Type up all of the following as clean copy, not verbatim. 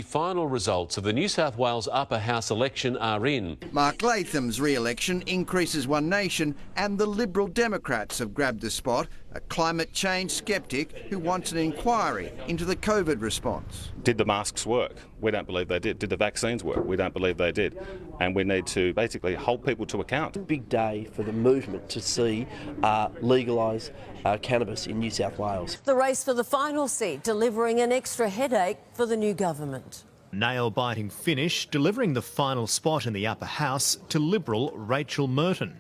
The final results of the New South Wales Upper House election are in. Mark Latham's re-election increases One Nation, and the Liberal Democrats have grabbed the spot, a climate change sceptic who wants an inquiry into the COVID response. Did the masks work? We don't believe they did. Did the vaccines work? We don't believe they did. And we need to basically hold people to account. Big day for the movement to see legalise cannabis in New South Wales. The race for the final seat, delivering an extra headache for the new government. Nail-biting finish, delivering the final spot in the Upper House to Liberal Rachel Merton.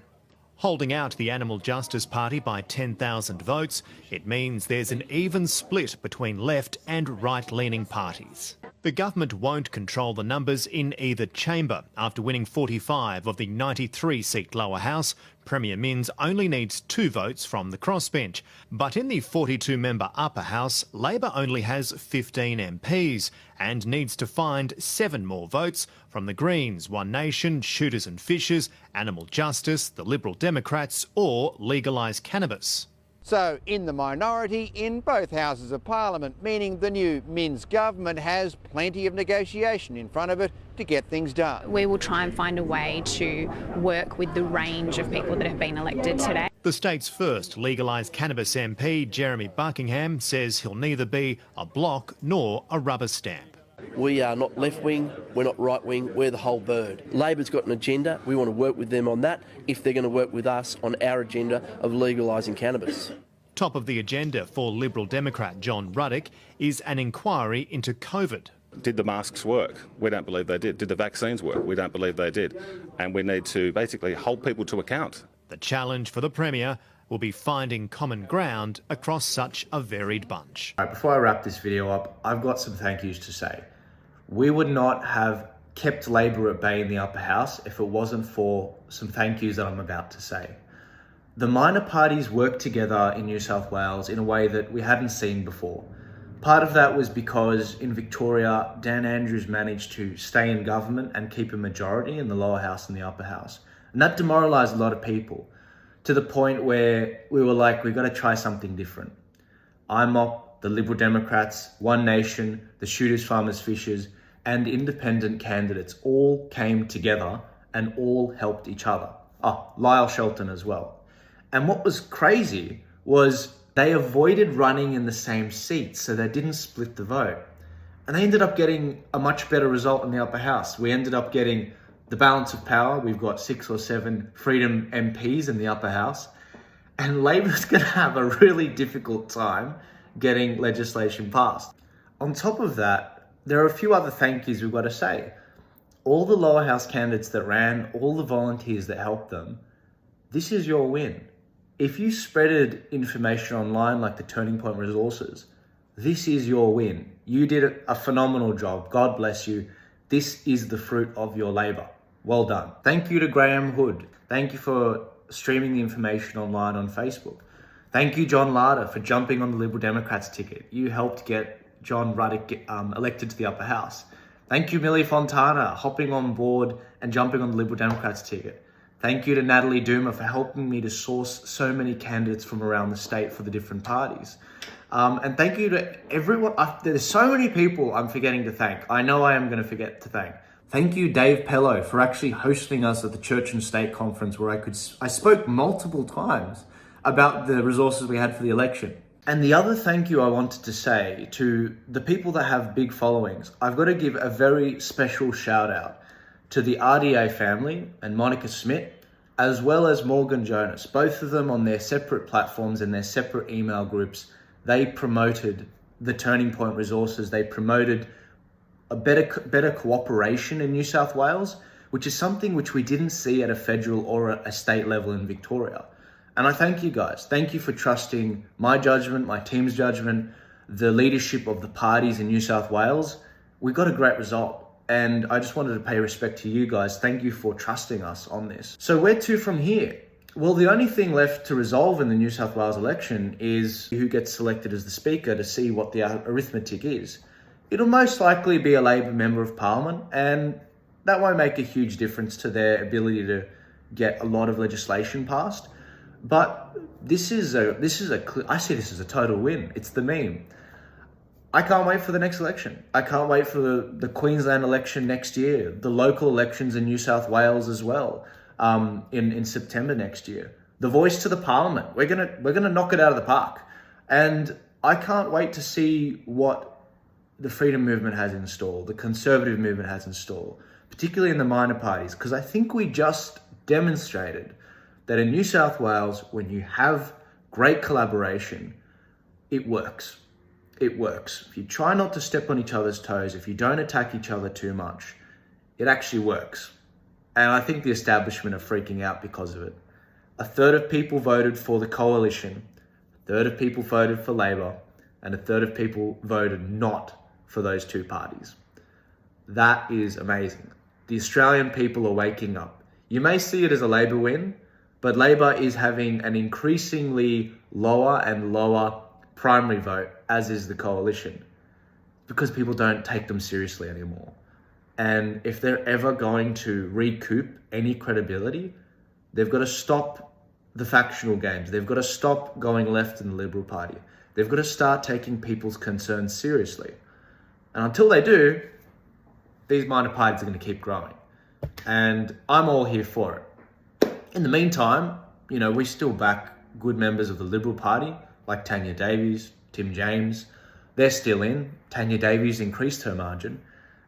Holding out the Animal Justice Party by 10,000 votes, it means there's an even split between left and right-leaning parties. The government won't control the numbers in either chamber. After winning 45 of the 93-seat lower house, Premier Minns only needs 2 votes from the crossbench. But in the 42-member upper house, Labor only has 15 MPs and needs to find 7 more votes from the Greens, One Nation, Shooters and Fishers, Animal Justice, the Liberal Democrats or legalise cannabis. So in the minority in both Houses of Parliament, meaning the new Minns government has plenty of negotiation in front of it to get things done. We will try and find a way to work with the range of people that have been elected today. The state's first legalised cannabis MP, Jeremy Buckingham, says he'll neither be a block nor a rubber stamp. We are not left-wing, we're not right-wing, we're the whole bird. Labor's got an agenda, we want to work with them on that if they're going to work with us on our agenda of legalising cannabis. Top of the agenda for Liberal Democrat John Ruddock is an inquiry into COVID. Did the masks work? We don't believe they did. Did the vaccines work? We don't believe they did. And we need to basically hold people to account. The challenge for the Premier will be finding common ground across such a varied bunch. All right, before I wrap this video up, I've got some thank yous to say. We would not have kept Labor at bay in the upper house if it wasn't for some thank yous that I'm about to say. The minor parties worked together in New South Wales in a way that we hadn't seen before. Part of that was because in Victoria, Dan Andrews managed to stay in government and keep a majority in the lower house and the upper house. And that demoralised a lot of people to the point where we were like, we've got to try something different. IMOP, the Liberal Democrats, One Nation, the Shooters, Farmers, Fishers, and independent candidates all came together and all helped each other. Lyle Shelton as well. And what was crazy was they avoided running in the same seats, so they didn't split the vote. And they ended up getting a much better result in the upper house. We ended up getting the balance of power. We've got 6 or 7 Freedom MPs in the upper house. And Labor's going to have a really difficult time getting legislation passed. On top of that, there are a few other thank yous we've got to say. All the lower house candidates that ran, all the volunteers that helped them, this is your win. If you spreaded information online like the Turning Point Resources, this is your win. You did a phenomenal job. God bless you. This is the fruit of your labour. Well done. Thank you to Graham Hood. Thank you for streaming the information online on Facebook. Thank you, John Larder, for jumping on the Liberal Democrats ticket. You helped get John Ruddock elected to the upper house. Thank you, Millie Fontana, hopping on board and jumping on the Liberal Democrats ticket. Thank you to Natalie Duma for helping me to source so many candidates from around the state for the different parties. And thank you to everyone. There's so many people I'm forgetting to thank. I know I am going to forget to thank. Thank you, Dave Pello, for actually hosting us at the Church and State Conference where I spoke multiple times about the resources we had for the election. And the other thank you I wanted to say to the people that have big followings, I've got to give a very special shout out to the RDA family and Monica Smith, as well as Morgan Jonas. Both of them on their separate platforms and their separate email groups, they promoted the Turning Point Resources. They promoted a better cooperation in New South Wales, which is something which we didn't see at a federal or a state level in Victoria. And I thank you guys. Thank you for trusting my judgment, my team's judgment, the leadership of the parties in New South Wales. We got a great result. And I just wanted to pay respect to you guys. Thank you for trusting us on this. So where to from here? Well, the only thing left to resolve in the New South Wales election is who gets selected as the Speaker to see what the arithmetic is. It'll most likely be a Labor Member of Parliament, and that won't make a huge difference to their ability to get a lot of legislation passed. But I see this as a total win. It's the meme. I can't wait for the next election. I can't wait for the Queensland election next year, the local elections in New South Wales as well, in September next year. The voice to the parliament. We're gonna knock it out of the park. And I can't wait to see what the freedom movement has in store, the conservative movement has in store, particularly in the minor parties, because I think we just demonstrated that in New South Wales, when you have great collaboration, it works. It works. If you try not to step on each other's toes, if you don't attack each other too much, it actually works. And I think the establishment are freaking out because of it. A third of people voted for the coalition, a third of people voted for Labor, and a third of people voted not for those two parties. That is amazing. The Australian people are waking up. You may see it as a Labor win, but Labor is having an increasingly lower and lower primary vote, as is the coalition, because people don't take them seriously anymore. And if they're ever going to recoup any credibility, they've got to stop the factional games. They've got to stop going left in the Liberal Party. They've got to start taking people's concerns seriously. And until they do, these minor parties are going to keep growing. And I'm all here for it. In the meantime, we still back good members of the Liberal Party, like Tanya Davies, Tim James. They're still in. Tanya Davies increased her margin.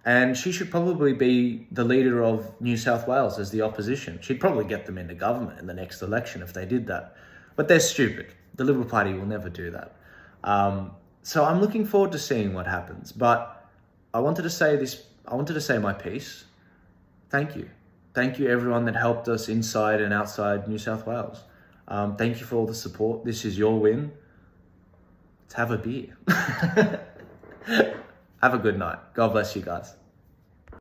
And she should probably be the leader of New South Wales as the opposition. She'd probably get them into government in the next election if they did that. But they're stupid. The Liberal Party will never do that. So I'm looking forward to seeing what happens. But I wanted to say this. I wanted to say my piece. Thank you. Thank you everyone that helped us inside and outside New South Wales. Thank you for all the support. This is your win. Let's have a beer. Have a good night. God bless you guys.